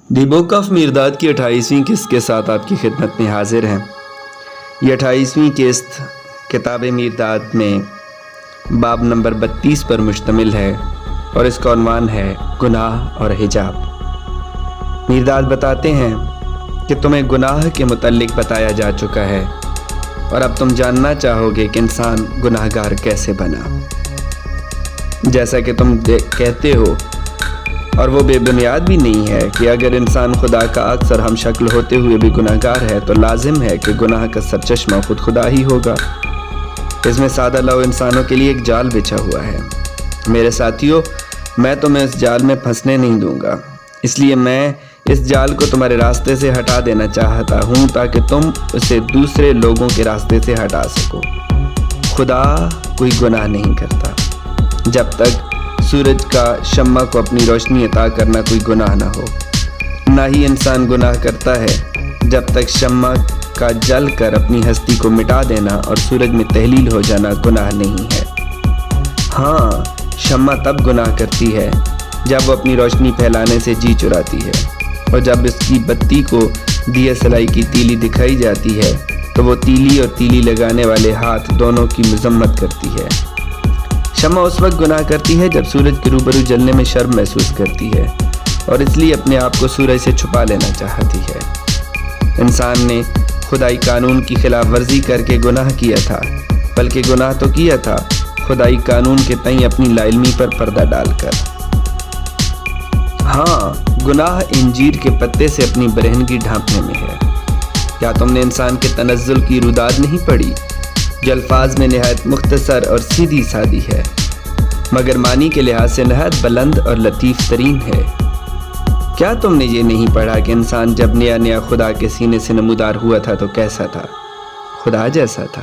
The book of Mirdad کی 28ویں قسط کے ساتھ آپ کی خدمت میں حاضر ہیں۔ یہ 28ویں قسط کتاب میرداد میں باب نمبر 32 پر مشتمل ہے اور اس کا عنوان ہے گناہ اور حجاب۔ میرداد بتاتے ہیں کہ تمہیں گناہ کے متعلق بتایا جا چکا ہے اور اب تم جاننا چاہو گے کہ انسان گناہ گار کیسے بنا۔ جیسا کہ تم کہتے ہو اور وہ بے بنیاد بھی نہیں ہے کہ اگر انسان خدا کا عکس اور ہم شکل ہوتے ہوئے بھی گناہ گار ہے تو لازم ہے کہ گناہ کا سرچشمہ خود خدا ہی ہوگا۔ اس میں سادہ لو انسانوں کے لیے ایک جال بچھا ہوا ہے۔ میرے ساتھیوں، میں تمہیں اس جال میں پھنسنے نہیں دوں گا، اس لیے میں اس جال کو تمہارے راستے سے ہٹا دینا چاہتا ہوں تاکہ تم اسے دوسرے لوگوں کے راستے سے ہٹا سکو۔ خدا کوئی گناہ نہیں کرتا۔ جب تک سورج کا شمع کو اپنی روشنی عطا کرنا کوئی گناہ نہ ہو، نہ ہی انسان گناہ کرتا ہے جب تک شمع کا جل کر اپنی ہستی کو مٹا دینا اور سورج میں تحلیل ہو جانا گناہ نہیں ہے۔ ہاں، شمع تب گناہ کرتی ہے جب وہ اپنی روشنی پھیلانے سے جی چراتی ہے، اور جب اس کی بتی کو دیا سلائی کی تیلی دکھائی جاتی ہے تو وہ تیلی اور تیلی لگانے والے ہاتھ دونوں کی مذمت کرتی ہے۔ شمع اس وقت گناہ کرتی ہے جب سورج کے روبرو جلنے میں شرم محسوس کرتی ہے اور اس لیے اپنے آپ کو سورج سے چھپا لینا چاہتی ہے۔ انسان نے خدائی قانون کی خلاف ورزی کر کے گناہ کیا تھا، بلکہ گناہ تو کیا تھا خدائی قانون کے تئیں اپنی لا علمی پر پردہ ڈال کر۔ ہاں، گناہ انجیر کے پتے سے اپنی برہنگی ڈھانپنے میں ہے۔ کیا تم نے انسان کے تنزل کی روداد نہیں پڑھی جو الفاظ میں نہایت مختصر اور سیدھی سادی ہے، مگر معنی کے لحاظ سے نہایت بلند اور لطیف ترین ہے؟ کیا تم نے یہ نہیں پڑھا کہ انسان جب نیا خدا کے سینے سے نمودار ہوا تھا تو کیسا تھا؟ خدا جیسا تھا،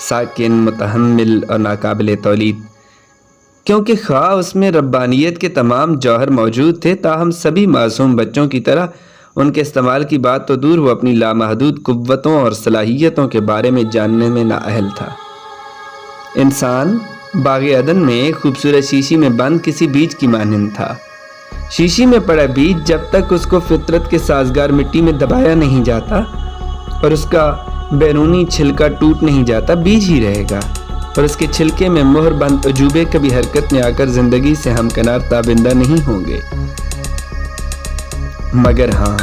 ساکن، متحمل اور ناقابل تولید، کیونکہ خواہ اس میں ربانیت کے تمام جوہر موجود تھے، تاہم سبھی معصوم بچوں کی طرح ان کے استعمال کی بات تو دور، وہ اپنی لامحدود قوتوں اور صلاحیتوں کے بارے میں جاننے میں نااہل تھا۔ انسان باغ عدن میں ایک خوبصورت شیشی میں بند کسی بیج کی مانند تھا۔ شیشی میں پڑا بیج جب تک اس کو فطرت کے سازگار مٹی میں دبایا نہیں جاتا اور اس کا بیرونی چھلکا ٹوٹ نہیں جاتا، بیج ہی رہے گا، اور اس کے چھلکے میں مہر بند عجوبے کبھی حرکت میں آ کر زندگی سے ہمکنار تابندہ نہیں ہوں گے۔ مگر ہاں،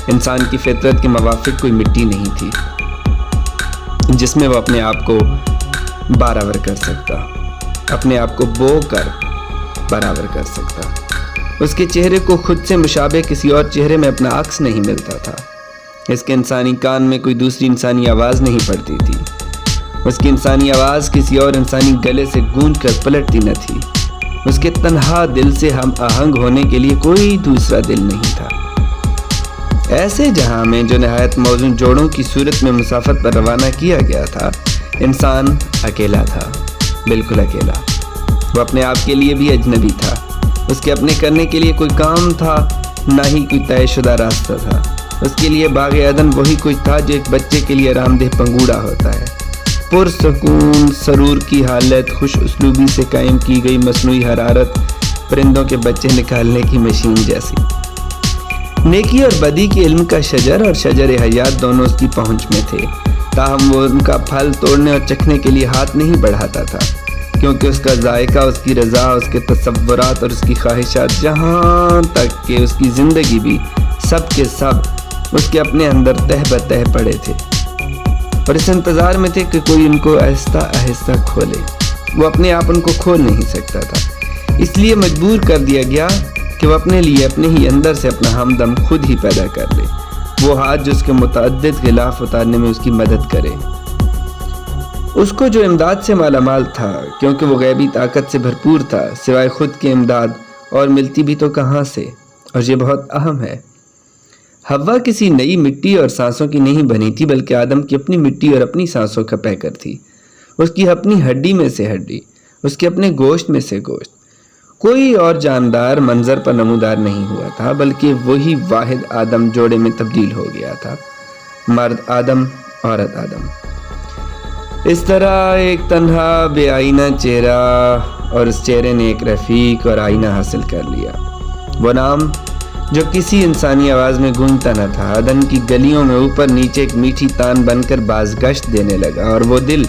انسان کی فطرت کے موافق کوئی مٹی نہیں تھی جس میں وہ اپنے آپ کو برابر کر سکتا، اپنے آپ کو بو کر برابر کر سکتا۔ اس کے چہرے کو خود سے مشابہ کسی اور چہرے میں اپنا عکس نہیں ملتا تھا۔ اس کے انسانی کان میں کوئی دوسری انسانی آواز نہیں پڑتی تھی۔ اس کی انسانی آواز کسی اور انسانی گلے سے گونج کر پلٹتی نہ تھی۔ اس کے تنہا دل سے ہم آہنگ ہونے کے لیے کوئی دوسرا دل نہیں تھا۔ ایسے جہاں میں جو نہایت موزون جوڑوں کی صورت میں مسافت پر روانہ کیا گیا تھا، انسان اکیلا تھا، بالکل اکیلا۔ وہ اپنے آپ کے لیے بھی اجنبی تھا۔ اس کے اپنے کرنے کے لیے کوئی کام تھا، نہ ہی کوئی طے شدہ راستہ تھا۔ اس کے لیے باغ عدن وہی کچھ تھا جو ایک بچے کے لیے آرام دہ پنگوڑا ہوتا ہے، پرسکون سرور کی حالت، خوش اسلوبی سے قائم کی گئی مصنوعی حرارت، پرندوں کے بچے نکالنے کی مشین جیسی۔ نیکی اور بدی کے علم کا شجر اور شجر حیات دونوں اس کی پہنچ میں تھے، تاہم وہ ان کا پھل توڑنے اور چکھنے کے لیے ہاتھ نہیں بڑھاتا تھا، کیونکہ اس کا ذائقہ، اس کی رضا، اس کے تصورات اور اس کی خواہشات، جہاں تک کہ اس کی زندگی بھی، سب کے سب اس کے اپنے اندر تہ بتہ پڑے تھے، اور اس انتظار میں تھے کہ کوئی ان کو آہستہ آہستہ کھولے۔ وہ اپنے آپ ان کو کھول نہیں سکتا تھا، اس لیے مجبور کر دیا گیا کہ وہ اپنے لیے اپنے ہی اندر سے اپنا ہمدم خود ہی پیدا کر لے، وہ ہاتھ جو اس کے متعدد غلاف اتارنے میں اس کی مدد کرے۔ اس کو جو امداد سے مالا مال تھا، کیونکہ وہ غیبی طاقت سے بھرپور تھا، سوائے خود کے امداد اور ملتی بھی تو کہاں سے، اور یہ بہت اہم ہے۔ حوا کسی نئی مٹی اور سانسوں کی نہیں بنی تھی، بلکہ آدم کی اپنی مٹی اور اپنی سانسوں کا پیکر تھی، اس کی اپنی ہڈی میں سے ہڈی، اس کے اپنے گوشت میں سے گوشت۔ کوئی اور جاندار منظر پر نمودار نہیں ہوا تھا، بلکہ وہی واحد آدم جوڑے میں تبدیل ہو گیا تھا، مرد آدم، عورت آدم۔ اس طرح ایک تنہا بے آئینہ چہرہ، اور اس چہرے نے ایک رفیق اور آئینہ حاصل کر لیا۔ وہ نام جو کسی انسانی آواز میں گونجتا نہ تھا، عدن کی گلیوں میں اوپر نیچے ایک میٹھی تان بن کر بازگشت دینے لگا، اور وہ دل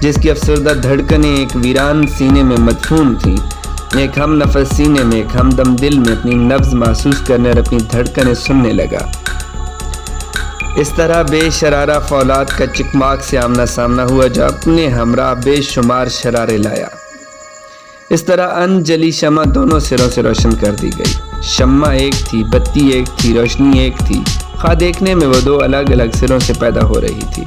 جس کی افسردہ دھڑکنیں ایک ویران سینے میں مدفون تھیں، ایک ہم نفس سینے میں، ایک ہمدم دل میں اپنی نبض محسوس کرنے اور اپنی دھڑکنیں سننے لگا۔ اس طرح بے شرارہ فولاد کا چکماک سے آمنا سامنا ہوا جو اپنے ہمراہ بے شمار شرارے لایا۔ اس طرح ان جلی شمع دونوں سروں سے روشن کر دی گئی۔ شمع ایک تھی، بتی ایک تھی، روشنی ایک تھی، خواہ دیکھنے میں وہ دو الگ الگ سروں سے پیدا ہو رہی تھی۔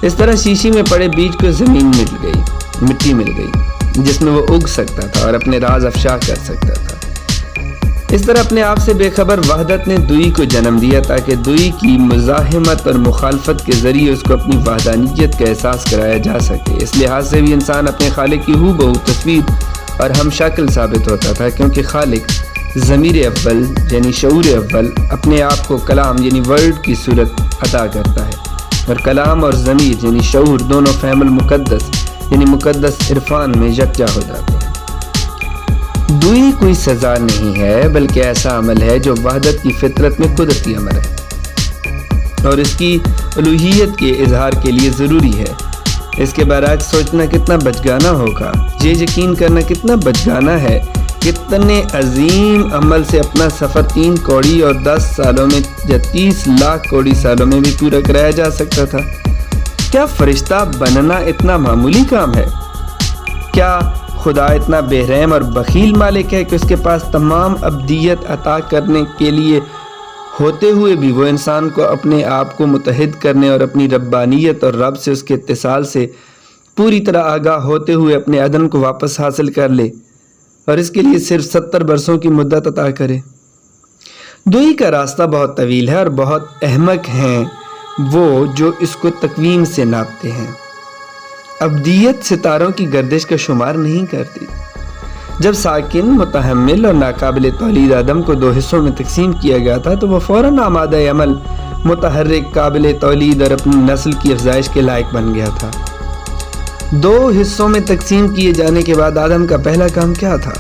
اس طرح شیشی میں پڑے بیج کو زمین مٹی مل گئی جس میں وہ اگ سکتا تھا اور اپنے راز افشا کر سکتا تھا۔ اس طرح اپنے آپ سے بے خبر وحدت نے دوئی کو جنم دیا تاکہ دوئی کی مزاحمت اور مخالفت کے ذریعے اس کو اپنی وحدانیت کا احساس کرایا جا سکے۔ اس لحاظ سے بھی انسان اپنے خالق کی ہو بہو تصویر اور ہم شکل ثابت ہوتا تھا، کیونکہ خالق ضمیر اول یعنی شعور اول اپنے آپ کو کلام یعنی ورڈ کی صورت عطا کرتا ہے، اور کلام اور ضمیر یعنی شعور دونوں فہم المقدس یعنی مقدس عرفان میں یکجا ہو جاتے ہیں۔ دوئی کوئی سزا نہیں ہے بلکہ ایسا عمل ہے جو وحدت کی فطرت میں قدرتی عمل ہے اور اس کی الوہیت کے اظہار کے لیے ضروری ہے۔ اس کے برعکس سوچنا کتنا بچگانہ ہوگا، یہ یقین کرنا کتنا بچگانہ ہے کتنے عظیم عمل سے اپنا سفر 3 کوڑی اور 10 سالوں میں یا 30 لاکھ کوڑی سالوں میں بھی پورا کرایا جا سکتا تھا۔ کیا فرشتہ بننا اتنا معمولی کام ہے؟ کیا خدا اتنا بے رحم اور بخیل مالک ہے کہ اس کے پاس تمام ابدیت عطا کرنے کے لیے ہوتے ہوئے بھی وہ انسان کو اپنے آپ کو متحد کرنے اور اپنی ربانیت اور رب سے اس کے اتصال سے پوری طرح آگاہ ہوتے ہوئے اپنے عدن کو واپس حاصل کر لے اور اس کے لیے صرف 70 برسوں کی مدت عطا کرے؟ دوئی کا راستہ بہت طویل ہے اور بہت احمق ہیں وہ جو اس کو تقویم سے ناپتے ہیں۔ ابدیت ستاروں کی گردش کا شمار نہیں کرتی۔ جب ساکن، متحمل اور ناقابل تولید آدم کو 2 حصوں میں تقسیم کیا گیا تھا تو وہ فوراً آمادہ عمل، متحرک، قابل تولید اور اپنی نسل کی افزائش کے لائق بن گیا تھا۔ 2 حصوں میں تقسیم کیے جانے کے بعد آدم کا پہلا کام کیا تھا؟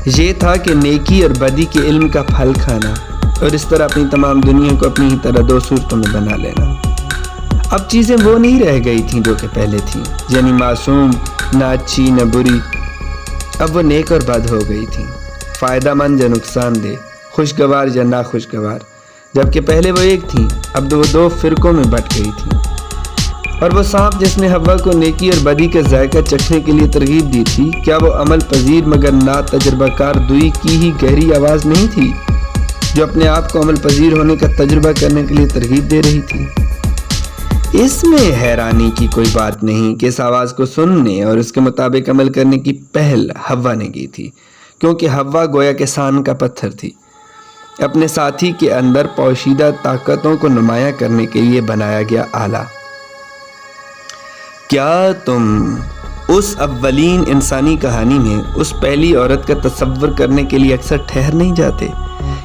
یہ تھا کہ نیکی اور بدی کے علم کا پھل کھانا اور اس طرح اپنی تمام دنیا کو اپنی ہی طرح 2 صورتوں میں بنا لینا۔ اب چیزیں وہ نہیں رہ گئی تھیں جو کہ پہلے تھیں، یعنی معصوم، نہ اچھی نہ بری، اب وہ نیک اور بد ہو گئی تھیں، فائدہ مند یا نقصان دہ، خوشگوار یا ناخوشگوار۔ جبکہ پہلے وہ ایک تھیں، اب وہ 2 فرقوں میں بٹ گئی تھیں۔ اور وہ سانپ جس نے حوا کو نیکی اور بدی کا ذائقہ چکھنے کے لیے ترغیب دی تھی، کیا وہ عمل پذیر مگر نا تجربہ کار دوئی کی ہی گہری آواز نہیں تھی جو اپنے آپ کو عمل پذیر ہونے کا تجربہ کرنے کے لیے ترغیب دے رہی تھی؟ اس میں حیرانی کی کوئی بات نہیں کہ اس آواز کو سننے اور اس کے مطابق عمل کرنے کی پہل حوا نے کی تھی، کیونکہ حوا گویا کہ سان کا پتھر تھی، اپنے ساتھی کے اندر پوشیدہ طاقتوں کو نمایاں کرنے کے لیے بنایا گیا آلہ۔ کیا تم اس اولین انسانی کہانی میں اس پہلی عورت کا تصور کرنے کے لیے اکثر ٹھہر نہیں جاتے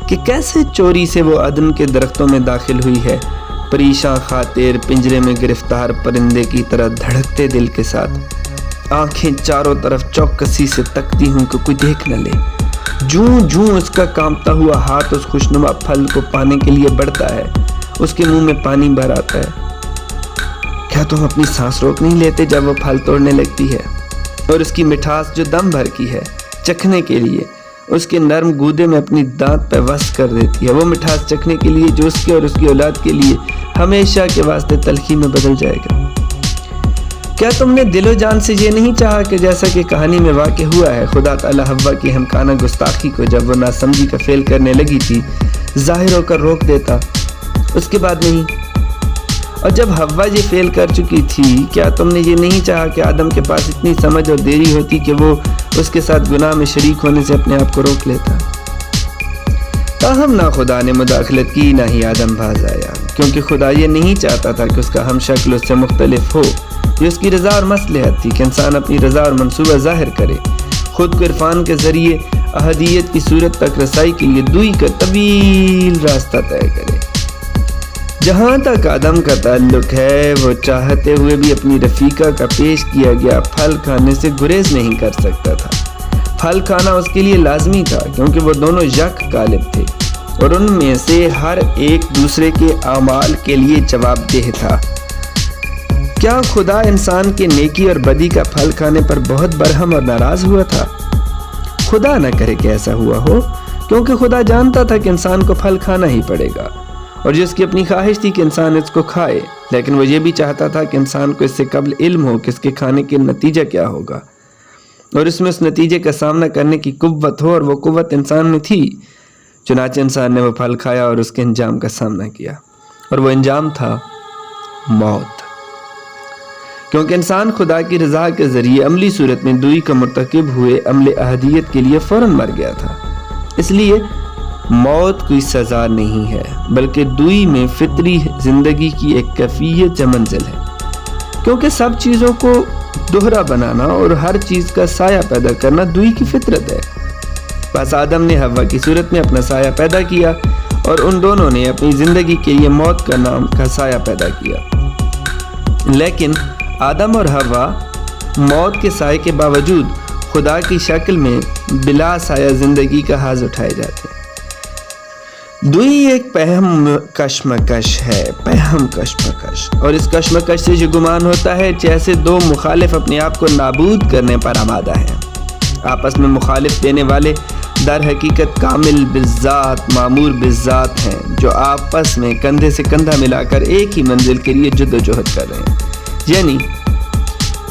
کہ کیسے چوری سے وہ عدن کے درختوں میں داخل ہوئی ہے، پریشاں خاطر پنجرے میں گرفتار پرندے کی طرح دھڑکتے دل کے ساتھ، آنکھیں چاروں طرف چوکسی سے تکتی ہوں کہ کوئی دیکھ نہ لے، جوں جوں اس کا کانپتا ہوا ہاتھ اس خوشنما پھل کو پانے کے لیے بڑھتا ہے، اس کے منہ میں پانی بھر آتا ہے۔ کیا تم اپنی سانس روک نہیں لیتے جب وہ پھل توڑنے لگتی ہے، اور اس کی مٹھاس جو دم بھر کی ہے چکھنے کے لیے اس کے نرم گودے میں اپنی دانت پہ وس کر دیتی ہے، وہ مٹھاس چکھنے کے لیے جو اس کے اور اس کی اولاد کے لیے ہمیشہ کے واسطے تلخی میں بدل جائے گا؟ کیا تم نے دل و جان سے یہ نہیں چاہا کہ جیسا کہ کہانی میں واقع ہوا ہے، خدا تعالی حوا کی ہمکانہ گستاخی کو جب وہ ناسمجھی کا فعل کرنے لگی تھی ظاہر ہو کر روک دیتا، اس کے بعد نہیں؟ اور جب حوا یہ فعل کر چکی تھی، کیا تم نے یہ نہیں چاہا کہ آدم کے پاس اتنی سمجھ اور دیری ہوتی کہ وہ اس کے ساتھ گناہ میں شریک ہونے سے اپنے آپ کو روک لیتا؟ تاہم نہ خدا نے مداخلت کی نہ ہی آدم باز آیا، کیونکہ خدا یہ نہیں چاہتا تھا کہ اس کا ہم شکل اس سے مختلف ہو۔ یہ اس کی رضا اور مصلحت تھی کہ انسان اپنی رضا اور منصوبہ ظاہر کرے، خود کو عرفان کے ذریعے احدیت کی صورت تک رسائی کے لیے دوئی کا طویل راستہ طے کرے۔ جہاں تک آدم کا تعلق ہے، وہ چاہتے ہوئے بھی اپنی رفیقہ کا پیش کیا گیا پھل کھانے سے گریز نہیں کر سکتا تھا، پھل کھانا اس کے لیے لازمی تھا کیونکہ وہ دونوں یک غالب تھے اور ان میں سے ہر ایک دوسرے کے اعمال کے لیے جواب دہ تھا۔ کیا خدا انسان کے نیکی اور بدی کا پھل کھانے پر بہت برہم اور ناراض ہوا تھا؟ خدا نہ کرے کہ ایسا ہوا ہو، کیونکہ خدا جانتا تھا کہ انسان کو پھل کھانا ہی پڑے گا اور جس کی اپنی خواہش تھی کہ انسان اس کو کھائے، لیکن وہ یہ بھی چاہتا تھا کہ انسان کو اس سے قبل علم ہو کہ اس کے کھانے کے نتیجہ کیا ہوگا اور اس میں اس نتیجے کا سامنا کرنے کی قوت ہو، اور وہ قوت انسان میں تھی۔ چنانچہ انسان نے وہ پھل کھایا اور اس کے انجام کا سامنا کیا، اور وہ انجام تھا موت، کیونکہ انسان خدا کی رضا کے ذریعے عملی صورت میں دوئی کا مرتکب ہوئے عمل احدیت کے لیے فوراً مر گیا تھا۔ اس لیے موت کوئی سزا نہیں ہے، بلکہ دوئی میں فطری زندگی کی ایک کیفیت یا منزل ہے، کیونکہ سب چیزوں کو دوہرا بنانا اور ہر چیز کا سایہ پیدا کرنا دوئی کی فطرت ہے۔ بس آدم نے حوا کی صورت میں اپنا سایہ پیدا کیا اور ان دونوں نے اپنی زندگی کے لیے موت کا نام کا سایہ پیدا کیا، لیکن آدم اور حوا موت کے سائے کے باوجود خدا کی شکل میں بلا سایہ زندگی کا حاز اٹھائے جاتے ہیں۔ دوئی ایک پہم کشمکش ہے، اور اس کشمکش سے یہ گمان ہوتا ہے جیسے دو مخالف اپنے آپ کو نابود کرنے پر آمادہ ہیں۔ آپس میں مخالف دینے والے در حقیقت کامل بالذات معمور بالذات ہیں، جو آپس میں کندھے سے کندھا ملا کر ایک ہی منزل کے لیے جد و جہد کر رہے ہیں، یعنی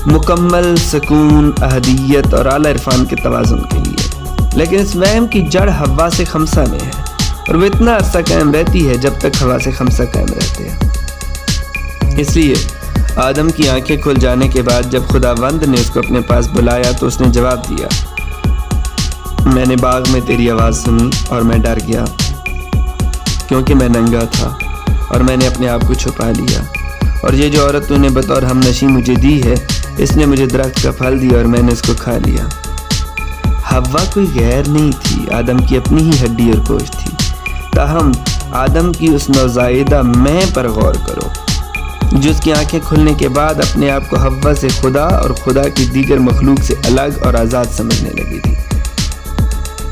مکمل سکون، احدیت اور اعلیٰ عرفان کے توازن کے لیے۔ لیکن اس وہم کی جڑ حوا سے خمسہ میں ہے، اور وہ اتنا عرصہ قائم رہتی ہے جب تک حوا سے خمسہ قائم رہتے ہیں۔ اس لیے آدم کی آنکھیں کھل جانے کے بعد جب خداوند نے اس کو اپنے پاس بلایا تو اس نے جواب دیا، میں نے باغ میں تیری آواز سنی اور میں ڈر گیا کیونکہ میں ننگا تھا اور میں نے اپنے آپ کو چھپا لیا، اور یہ جو عورت تو نے بطور ہم نشیں مجھے دی ہے، اس نے مجھے درخت کا پھل دیا اور میں نے اس کو کھا لیا۔ حوا کوئی غیر نہیں تھی، آدم کی اپنی ہی ہڈی اور گوشت تھی، تاہم آدم کی اس نوزائیدہ میں پر غور کرو جس کی آنکھیں کھلنے کے بعد اپنے آپ کو حوا سے خدا اور خدا کی دیگر مخلوق سے الگ اور آزاد سمجھنے لگی تھی۔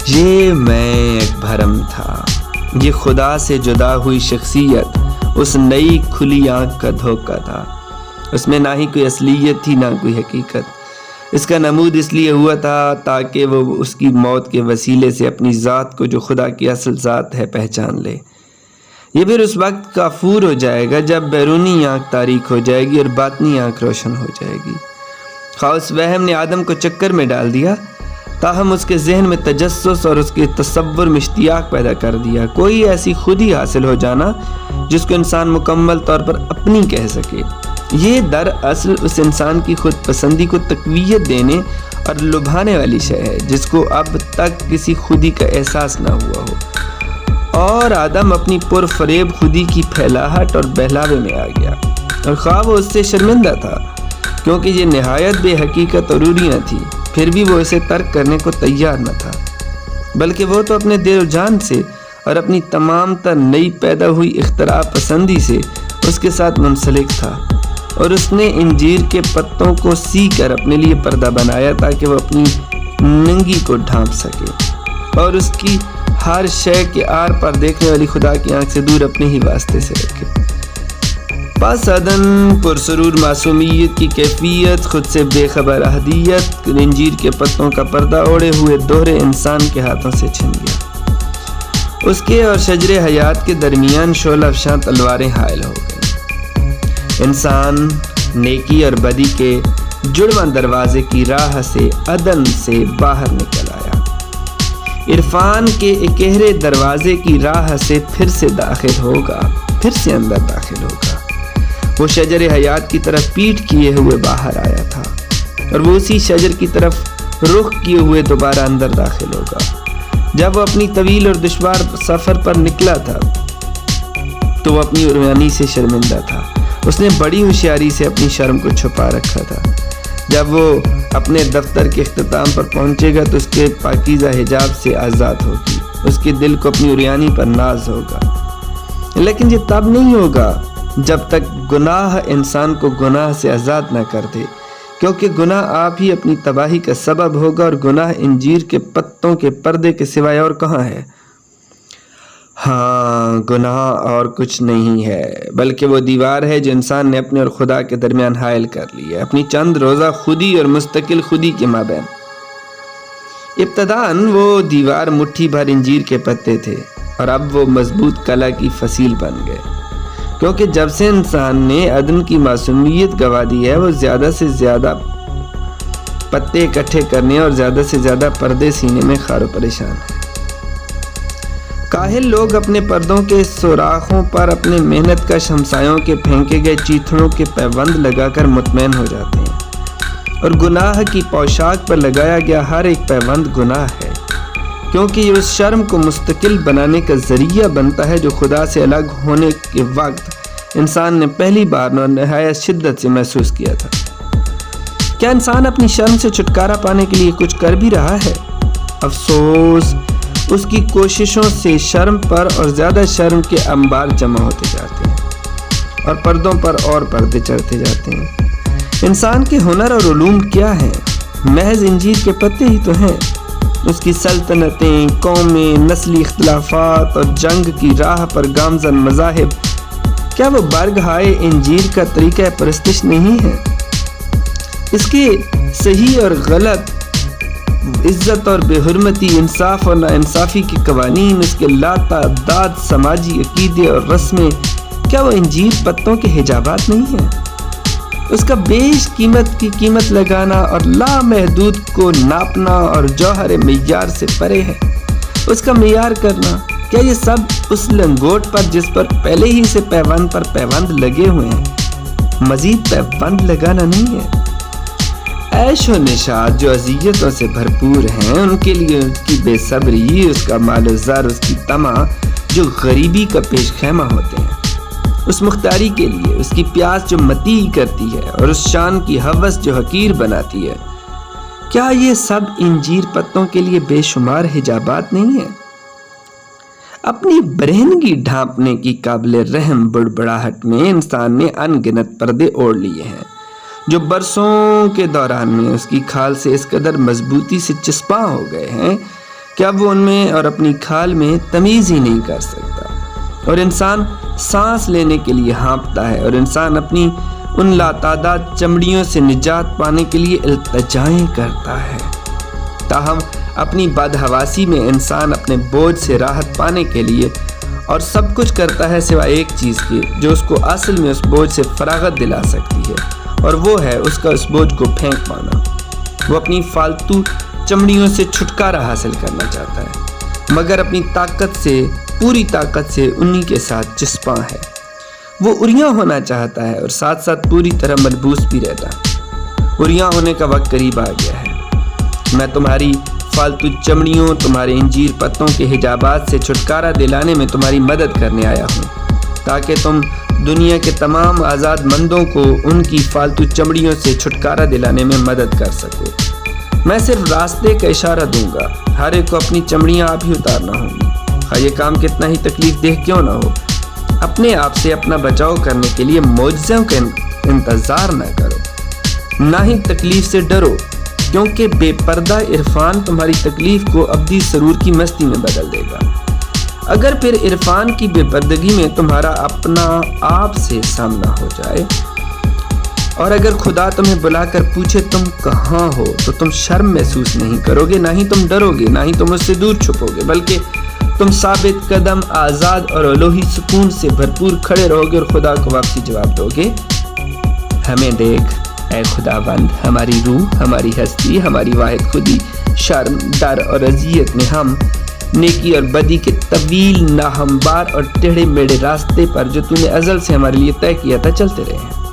یہ میں ایک بھرم تھا، یہ خدا سے جدا ہوئی شخصیت اس نئی کھلی آنکھ کا دھوکہ تھا۔ اس میں نہ ہی کوئی اصلیت تھی نہ کوئی حقیقت۔ اس کا نمود اس لیے ہوا تھا تاکہ وہ اس کی موت کے وسیلے سے اپنی ذات کو جو خدا کی اصل ذات ہے پہچان لے۔ یہ پھر اس وقت کافور ہو جائے گا جب بیرونی آنکھ تاریک ہو جائے گی اور باطنی آنکھ روشن ہو جائے گی۔ خواہ اس وہم نے آدم کو چکر میں ڈال دیا، تاہم اس کے ذہن میں تجسس اور اس کے تصور میں اشتیاق پیدا کر دیا، کوئی ایسی خودی حاصل ہو جانا جس کو انسان مکمل طور پر اپنی کہہ سکے۔ یہ دراصل اس انسان کی خود پسندی کو تقویت دینے اور لبھانے والی شے ہے جس کو اب تک کسی خودی کا احساس نہ ہوا ہو، اور آدم اپنی پرفریب خودی کی پھیلاہٹ اور بہلاوے میں آ گیا، اور خواہ وہ اس سے شرمندہ تھا کیونکہ یہ نہایت بے حقیقت اور عریاں تھی، پھر بھی وہ اسے ترک کرنے کو تیار نہ تھا، بلکہ وہ تو اپنے دل و جان سے اور اپنی تمام تر نئی پیدا ہوئی اختراع پسندی سے اس کے ساتھ منسلک تھا، اور اس نے انجیر کے پتوں کو سی کر اپنے لیے پردہ بنایا تاکہ وہ اپنی ننگی کو ڈھانپ سکے اور اس کی ہر شے کے آر پر دیکھنے والی خدا کی آنکھ سے دور اپنے ہی واسطے سے رکھے۔ پس ادن پرسرور معصومیت کی کیفیت، خود سے بے خبر احدیت، انجیر کے پتوں کا پردہ اوڑے ہوئے دوہرے انسان کے ہاتھوں سے چھن گیا۔ اس کے اور شجر حیات کے درمیان شعلہ افشاں تلواریں حائل ہو گئیں۔ انسان نیکی اور بدی کے جڑواں دروازے کی راہ سے عدن سے باہر نکل آیا، عرفان کے اکہرے دروازے کی راہ سے پھر سے داخل ہوگا، پھر سے اندر داخل ہوگا۔ وہ شجر حیات کی طرف پیٹھ کیے ہوئے باہر آیا تھا، اور وہ اسی شجر کی طرف رخ کیے ہوئے دوبارہ اندر داخل ہوگا۔ جب وہ اپنی طویل اور دشوار سفر پر نکلا تھا تو وہ اپنی عریانی سے شرمندہ تھا۔ اس نے بڑی ہوشیاری سے اپنی شرم کو چھپا رکھا تھا۔ جب وہ اپنے دفتر کے اختتام پر پہنچے گا تو اس کے پاکیزہ حجاب سے آزاد ہوگی، اس کے دل کو اپنی عریانی پر ناز ہوگا، لیکن یہ تب نہیں ہوگا جب تک گناہ انسان کو گناہ سے آزاد نہ کر دے، کیونکہ گناہ آپ ہی اپنی تباہی کا سبب ہوگا، اور گناہ انجیر کے پتوں کے پردے کے سوائے اور کہاں ہے؟ ہاں، گناہ اور کچھ نہیں ہے بلکہ وہ دیوار ہے جو انسان نے اپنے اور خدا کے درمیان حائل کر لی ہے، اپنی چند روزہ خودی اور مستقل خودی کے مابین۔ ابتداً وہ دیوار مٹھی بھر انجیر کے پتے تھے، اور اب وہ مضبوط کلا کی فصیل بن گئے، کیونکہ جب سے انسان نے عدن کی معصومیت گوا دی ہے، وہ زیادہ سے زیادہ پتے اکٹھے کرنے اور زیادہ سے زیادہ پردے سینے میں خار و پریشان ہے۔ کاہل لوگ اپنے پردوں کے سوراخوں پر اپنے محنت کش ہمسایوں کے پھینکے گئے چیتھڑوں کے پیوند لگا کر مطمئن ہو جاتے ہیں، اور گناہ کی پوشاک پر لگایا گیا ہر ایک پیوند گناہ ہے، کیونکہ یہ اس شرم کو مستقل بنانے کا ذریعہ بنتا ہے جو خدا سے الگ ہونے کے وقت انسان نے پہلی بار اور نہایت شدت سے محسوس کیا تھا۔ کیا انسان اپنی شرم سے چھٹکارا پانے کے لیے کچھ کر بھی رہا ہے؟ افسوس، اس کی کوششوں سے شرم پر اور زیادہ شرم کے انبار جمع ہوتے جاتے ہیں، اور پردوں پر اور پردے چڑھتے جاتے ہیں۔ انسان کے ہنر اور علوم کیا ہیں؟ محض انجیر کے پتے ہی تو ہیں۔ اس کی سلطنتیں، قومیں، نسلی اختلافات اور جنگ کی راہ پر گامزن مذاہب، کیا وہ برگ ہائے انجیر کا طریقہ پرستش نہیں ہے؟ اس کے صحیح اور غلط، عزت اور بے حرمتی، انصاف اور ناانصافی کے قوانین، اس کے لاتعداد سماجی عقیدے اور رسمیں، کیا وہ انجیر پتوں کے حجابات نہیں ہیں؟ اس کا بیش قیمت کی قیمت لگانا اور لامحدود کو ناپنا اور جوہر معیار سے پرے ہے۔ اس کا معیار کرنا، کیا یہ سب اس لنگوٹ پر جس پر پہلے ہی سے پیوند پر پیوند لگے ہوئے ہیں، مزید پیوند لگانا نہیں ہے؟ عیش و نشاط جو اذیتوں سے بھرپور ہیں، ان کے لیے اس کی بے صبری، اس کا مال و زر، اس کی طمع جو غریبی کا پیش خیمہ ہوتے ہیں، اس مختاری کے لیے اس کی پیاس جو متی کرتی ہے، اور اس شان کی ہوس جو حقیر بناتی ہے، کیا یہ سب انجیر پتوں کے لیے بے شمار حجابات نہیں ہیں؟ اپنی برہنگی ڈھانپنے کی قابل رحم بڑبڑاہٹ میں انسان نے ان گنت پردے اوڑھ لیے ہیں، جو برسوں کے دوران میں اس کی کھال سے اس قدر مضبوطی سے چسپاں ہو گئے ہیں کہ اب وہ ان میں اور اپنی کھال میں تمیز ہی نہیں کر سکتا، اور انسان سانس لینے کے لیے ہانپتا ہے، اور انسان اپنی ان لاتعداد چمڑیوں سے نجات پانے کے لیے التجائیں کرتا ہے۔ تاہم اپنی بدحواسی میں انسان اپنے بوجھ سے راحت پانے کے لیے اور سب کچھ کرتا ہے سوائے ایک چیز کے جو اس کو اصل میں اس بوجھ سے فراغت دلا سکتی ہے، اور وہ ہے اس کا اس بوجھ کو پھینک پانا۔ وہ اپنی فالتو چمڑیوں سے چھٹکارا حاصل کرنا چاہتا ہے، مگر اپنی طاقت سے، پوری طاقت سے انہی کے ساتھ چسپاں ہے۔ وہ اریاں ہونا چاہتا ہے اور ساتھ ساتھ پوری طرح ملبوس بھی رہتا ہے۔ اریاں ہونے کا وقت قریب آ گیا ہے۔ میں تمہاری فالتو چمڑیوں، تمہارے انجیر پتوں کے حجابات سے چھٹکارا دلانے میں تمہاری مدد کرنے آیا ہوں، تاکہ تم دنیا کے تمام آزاد مندوں کو ان کی فالتو چمڑیوں سے چھٹکارا دلانے میں مدد کر سکو۔ میں صرف راستے کا اشارہ دوں گا، ہر ایک کو اپنی چمڑیاں آپ ہی اتارنا ہوں گی، خواہ یہ کام کتنا ہی تکلیف دہ کیوں نہ ہو۔ اپنے آپ سے اپنا بچاؤ کرنے کے لیے معجزوں کا انتظار نہ کرو، نہ ہی تکلیف سے ڈرو، کیونکہ بے پردہ عرفان تمہاری تکلیف کو ابدی سرور کی مستی میں بدل دے گا۔ اگر پھر عرفان کی بے پردگی میں تمہارا اپنا آپ سے سامنا ہو جائے، اور اگر خدا تمہیں بلا کر پوچھے تم کہاں ہو، تو تم شرم محسوس نہیں کرو گے، نہ ہی تم ڈرو گے، نہ ہی تم اس سے دور چھپو گے، بلکہ تم ثابت قدم، آزاد اور الوہی سکون سے بھرپور کھڑے رہو گے اور خدا کو واپسی جواب دو گے، ہمیں دیکھ اے خداوند، ہماری روح، ہماری ہستی، ہماری واحد خودی، شرم، ڈر اور اذیت میں ہم نیکی اور بدی کے طویل، ناہموار اور ٹیڑھے میڑھے راستے پر جو تو نے ازل سے ہمارے لیے طے کیا تھا چلتے رہے ہیں۔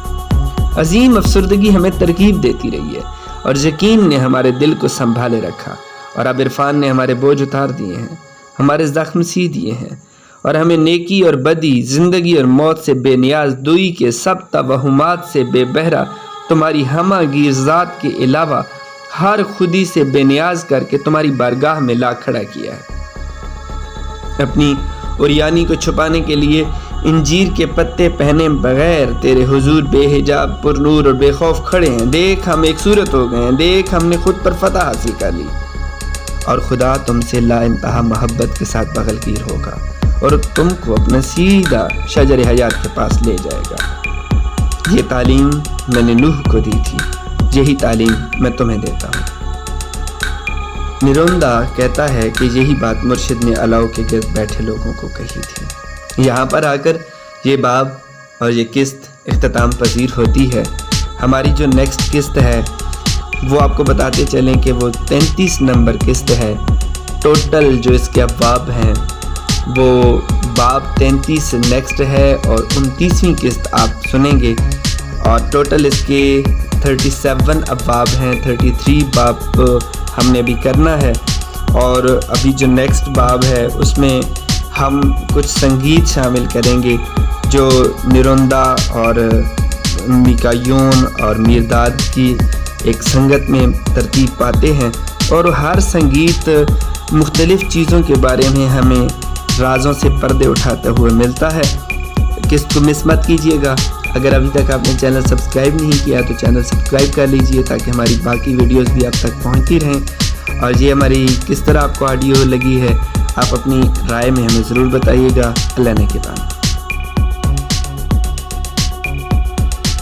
عظیم افسردگی ہمیں ترغیب دیتی رہی ہے، اور یقین نے ہمارے دل کو سنبھالے رکھا، اور اب عرفان نے ہمارے بوجھ اتار دیے ہیں، ہمارے زخم سی دیے ہیں، اور ہمیں نیکی اور بدی، زندگی اور موت سے بے نیاز دوئی کے سب توہمات سے بے بہرہ تمہاری ہمہ گیر ذات کے علاوہ ہر خودی سے بے نیاز کر کے تمہاری بارگاہ میں لا کھڑا کیا ہے۔ اپنی اوریانی کو چھپانے کے لیے انجیر کے پتے پہنے بغیر تیرے حضور بے حجاب پر نور اور بے خوف کھڑے ہیں. دیکھ ہم ایک صورت ہو گئے ہیں, دیکھ ہم نے خود پر فتح حاصل کر لی, اور خدا تم سے لا انتہا محبت کے ساتھ بغل گیر ہوگا اور تم کو اپنا سیدھا شجر حیات کے پاس لے جائے گا. یہ تعلیم میں نے نوح کو دی تھی, یہی تعلیم میں تمہیں دیتا ہوں. نروندا کہتا ہے کہ یہی بات مرشد نے الاؤ کے گرد بیٹھے لوگوں کو کہی تھی. یہاں پر آ کر یہ باب اور یہ قسط اختتام پذیر ہوتی ہے. ہماری جو نیکسٹ قسط ہے وہ آپ کو بتاتے چلیں کہ وہ 33 نمبر قسط ہے. ٹوٹل جو اس کے ابواب ہیں وہ باب 33 نیکسٹ ہے اور 29ویں قسط آپ سنیں گے, اور ٹوٹل اس کے 37 ابواب ہیں. 33 باب ہم نے ابھی کرنا ہے, اور ابھی جو نیکسٹ باب ہے اس میں ہم کچھ سنگیت شامل کریں گے جو نروندا اور میکایون اور میرداد کی ایک سنگت میں ترتیب پاتے ہیں, اور ہر سنگیت مختلف چیزوں کے بارے میں ہمیں رازوں سے پردے اٹھاتے ہوئے ملتا ہے. قسط کو مس مت کیجیے گا. اگر ابھی تک آپ نے چینل سبسکرائب نہیں کیا تو چینل سبسکرائب کر لیجئے تاکہ ہماری باقی ویڈیوز بھی آپ تک پہنچتی رہیں. اور یہ ہماری کس طرح آپ کو آڈیو لگی ہے آپ اپنی رائے میں ہمیں ضرور بتائیے گا. اللہ نے کے بعد